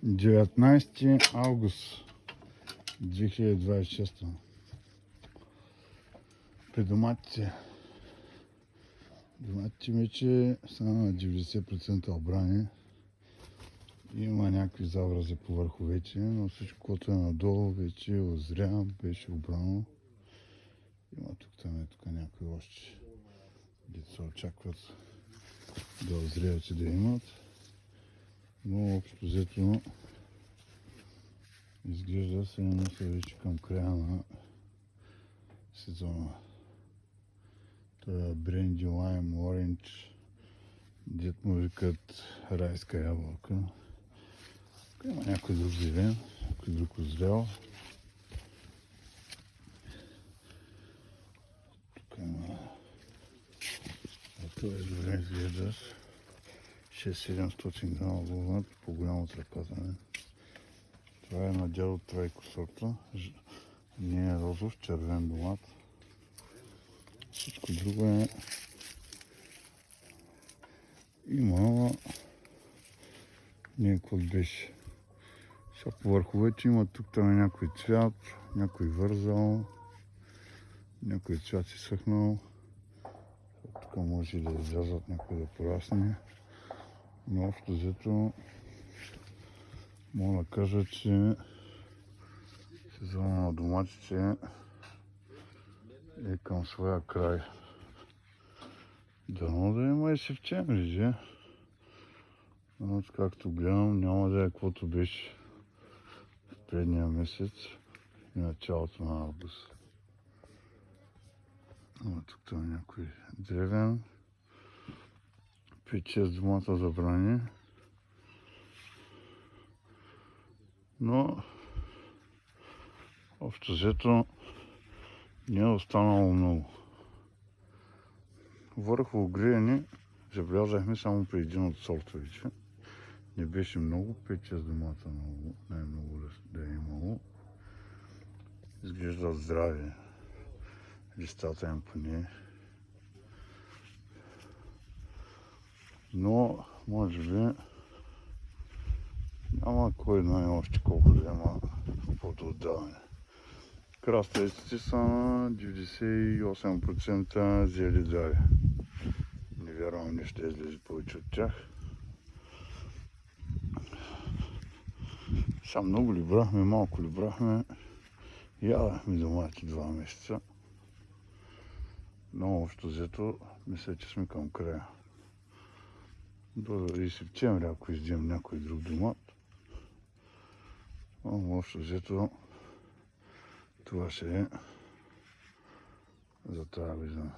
19 август 2026. При доматите. Доматите вече са на 90% обрани. Има някакви заврази по върховете, но всичко, което е надолу, вече е озря, беше обрано. Има тук някои още, дето се очакват да озреят и да имат. Но общо взето изглежда се са вече към края на сезона. Това е бренди, лайм, оранж, дет му викат райска ябълка. Тук има някой друг зелен, някой друг озрял. Тук има... Това е добре изглежда. 6-700 грама вълнат, по-голямо от ръката ми. Това е на дядо Трайко сорта. Не е розов, червен домат. Всичко друго е... Има... Някакво беше. Сега по върховете има тук там някой цвят, някой вързал, някой цвят си съхнал. Тук може да излязат някой да порасне. Но общо взето мога да кажа, че сезона на доматите е към своя край. Дано да има и септември, же. Но както гледам, няма да е каквото беше предния месец и началото на август. Тук това е някой древен. 5-6 домата забрани. Но общо взето не е останало много. Върхово греене забелязахме само при един от сортовете. Не беше много, 5-6 домата много, най-много да е имало. Изглеждат здрави. Листата им поне. Но, може би, няма кой знае още колко да има каквото отдаване. Краставиците са на 98% зели здрави. Не вярвам нещо да излезе повече от тях. Сега много ли брахме, малко ли брахме. Ядахме домати 2 месеца. Но общо взето, мисля, че сме към края. До и септември, ако издием някой друг домат. Но общо взето, това ще е за тази година.